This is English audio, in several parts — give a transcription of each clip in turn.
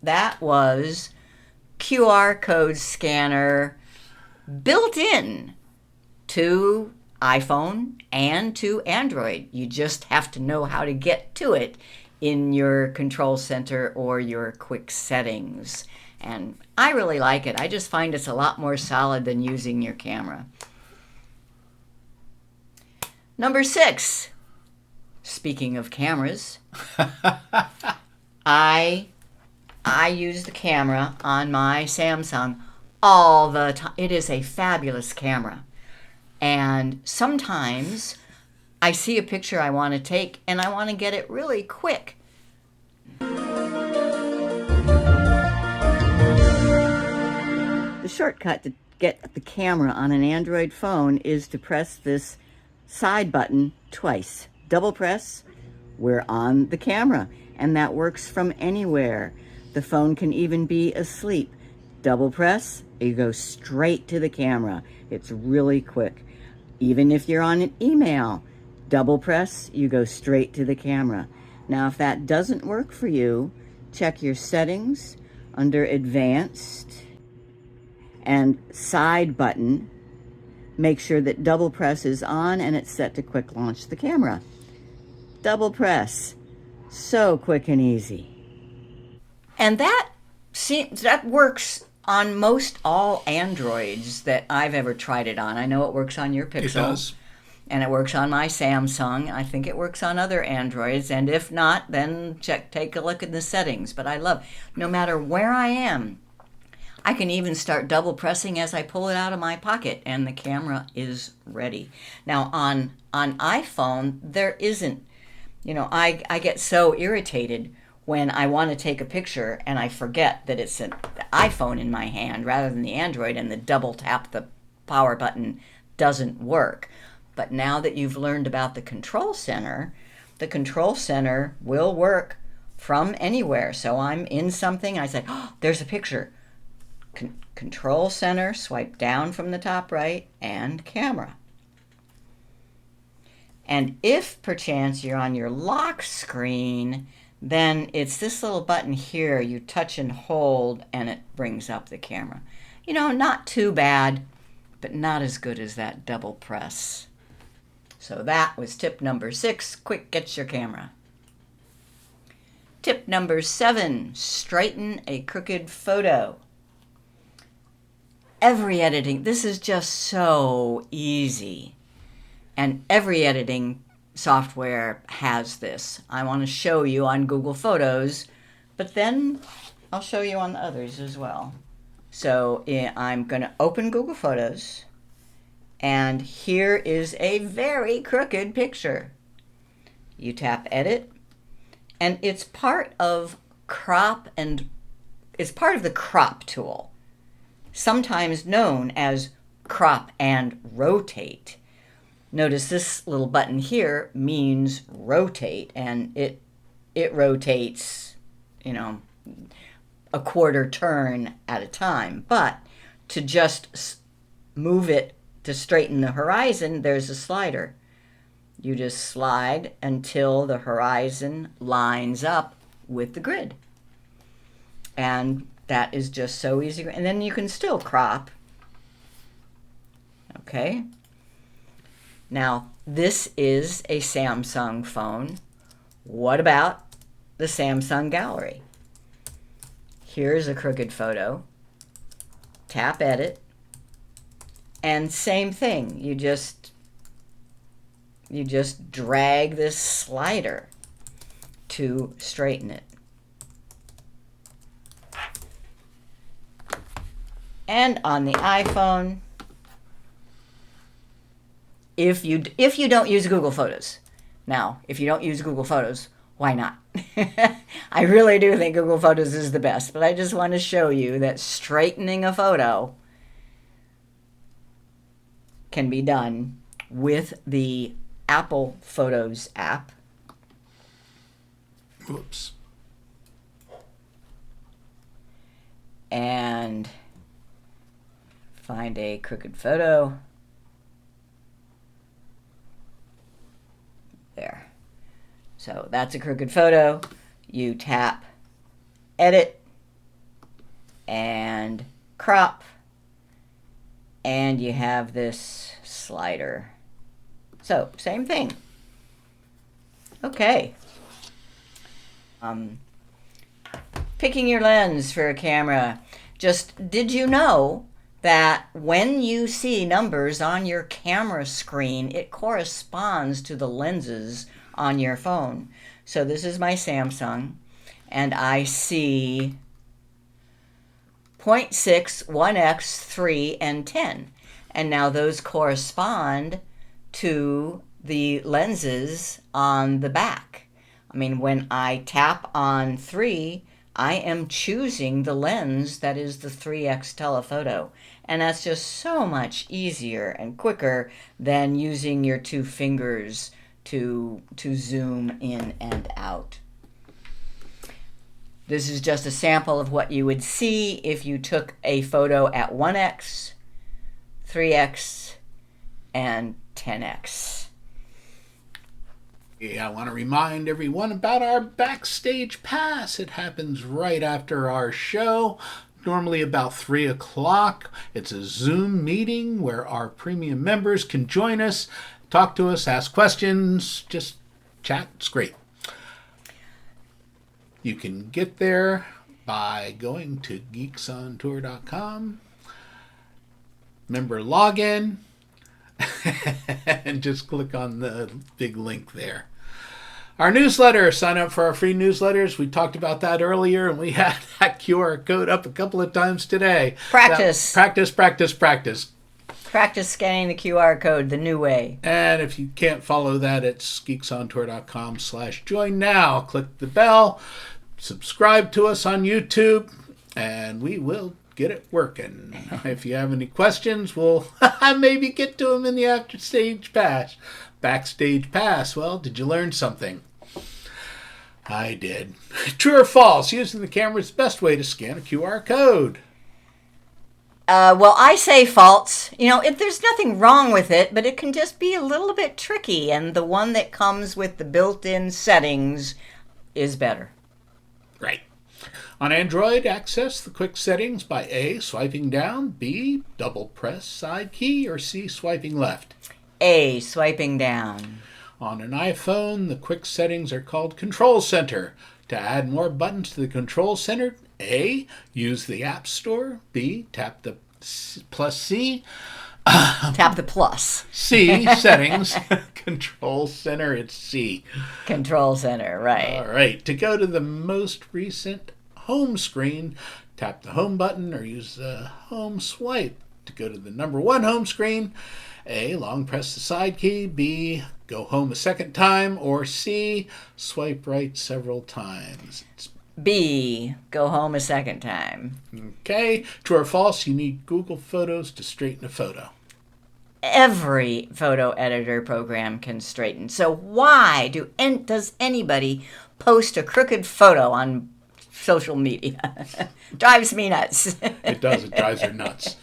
that was QR code scanner built in to iPhone and to Android. You just have to know how to get to it in your control center or your quick settings. And I really like it. I just find it's a lot more solid than using your camera. Number 6, speaking of cameras, I use the camera on my Samsung all the time. It is a fabulous camera. And sometimes I see a picture I want to take and I want to get it really quick. The shortcut to get the camera on an Android phone is to press this side button twice. Double press, we're on the camera, and that works from anywhere. The phone can even be asleep. Double press, you go straight to the camera. It's really quick. Even if you're on an email, double press, you go straight to the camera. Now, if that doesn't work for you, check your settings under Advanced and Side button. Make sure that double press is on and it's set to quick launch the camera. Double press. So quick and easy. And that works on most all Androids that I've ever tried it on. I know it works on your Pixel. It does. And it works on my Samsung. I think it works on other Androids. And if not, then take a look at the settings. But I love, no matter where I am, I can even start double pressing as I pull it out of my pocket and the camera is ready. Now on iPhone, there isn't, I get so irritated when I want to take a picture and I forget that it's the iPhone in my hand rather than the Android, and the double tap the power button doesn't work. But now that you've learned about the control center will work from anywhere. So I'm in something, I say, oh, there's a picture. Control center, swipe down from the top right, and camera. And if perchance you're on your lock screen, then it's this little button here. You touch and hold, and it brings up the camera. Not too bad, but not as good as that double press. So that was tip number 6. Quick, get your camera. Tip number 7, straighten a crooked photo. Every editing, this is just so easy. And every editing software has this. I want to show you on Google Photos, but then I'll show you on the others as well. So I'm going to open Google Photos, and here is a very crooked picture. You tap Edit, and it's part of it's part of the crop tool, sometimes known as crop and rotate. Notice this little button here means rotate, and it rotates, a quarter turn at a time. But to just move it to straighten the horizon, there's a slider. You just slide until the horizon lines up with the grid. And that is just so easy. And then you can still crop. Okay. Now, this is a Samsung phone. What about the Samsung Gallery? Here's a crooked photo. Tap Edit. And same thing. You just drag this slider to straighten it. And on the iPhone, if you don't use Google Photos. Now, if you don't use Google Photos, why not? I really do think Google Photos is the best, but I just want to show you that straightening a photo can be done with the Apple Photos app. Oops. And find a crooked photo. There. So that's a crooked photo. You tap Edit, and crop, and you have this slider. So, same thing. Okay. Picking your lens for a camera. Just, did you know that when you see numbers on your camera screen, it corresponds to the lenses on your phone? So this is my Samsung, and I see 0.6, 1x, 3, and 10. And now those correspond to the lenses on the back. I mean, when I tap on 3, I am choosing the lens that is the 3x telephoto. And that's just so much easier and quicker than using your two fingers to zoom in and out. This is just a sample of what you would see if you took a photo at 1x, 3x, and 10x. Yeah, I want to remind everyone about our Backstage Pass. It happens right after our show, normally about 3 o'clock. It's a Zoom meeting where our premium members can join us, talk to us, ask questions, just chat. It's great. You can get there by going to geeksontour.com, member login, and just click on the big link there. Our newsletter, sign up for our free newsletters. We talked about that earlier, and we had that QR code up a couple of times today. Practice. Practice. Practice scanning the QR code the new way. And if you can't follow that, it's geeksontour.com/join now. Click the bell, subscribe to us on YouTube, and we will get it working. If you have any questions, we'll maybe get to them in the Backstage Pass. Well, did you learn something? I did. True or false? Using the camera is the best way to scan a QR code. Well, I say false. You know, there's nothing wrong with it, but it can just be a little bit tricky, and the one that comes with the built-in settings is better. Right. On Android, access the quick settings by A, swiping down, B, double press side key, or C, swiping left. A, swiping down. On an iPhone, the quick settings are called Control Center. To add more buttons to the Control Center, A, use the App Store. B, tap the plus C. Tap the plus. C, settings. Control Center, it's C. Control Center, right. All right. To go to the most recent home screen, tap the home button or use the home swipe. To go to the number 1 home screen, A, long press the side key. B, go home a second time. Or C, swipe right several times. It's B, go home a second time. Okay. True or false, you need Google Photos to straighten a photo. Every photo editor program can straighten. So why does anybody post a crooked photo on social media? Drives me nuts. It does. It drives her nuts.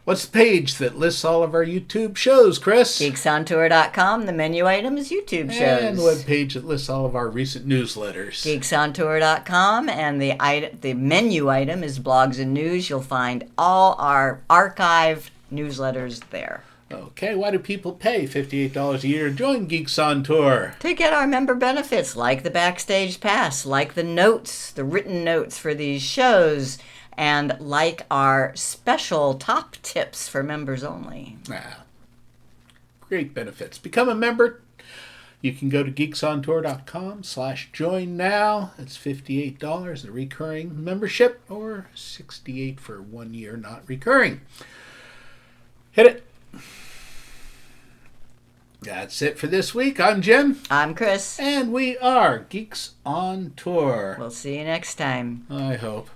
What's the page that lists all of our YouTube shows, Chris? GeeksOnTour.com. The menu item is YouTube shows. And the web page that lists all of our recent newsletters. GeeksOnTour.com. And the menu item is blogs and news. You'll find all our archived newsletters there. Okay, why do people pay $58 a year to join Geeks on Tour? To get our member benefits, like the Backstage Pass, like the notes, the written notes for these shows, and like our special top tips for members only. Great benefits. Become a member. You can go to geeksontour.com/join now. It's $58, a recurring membership, or $68 for 1 year not recurring. Hit it. That's it for this week. I'm Jim. I'm Chris. And we are Geeks on Tour. We'll see you next time. I hope.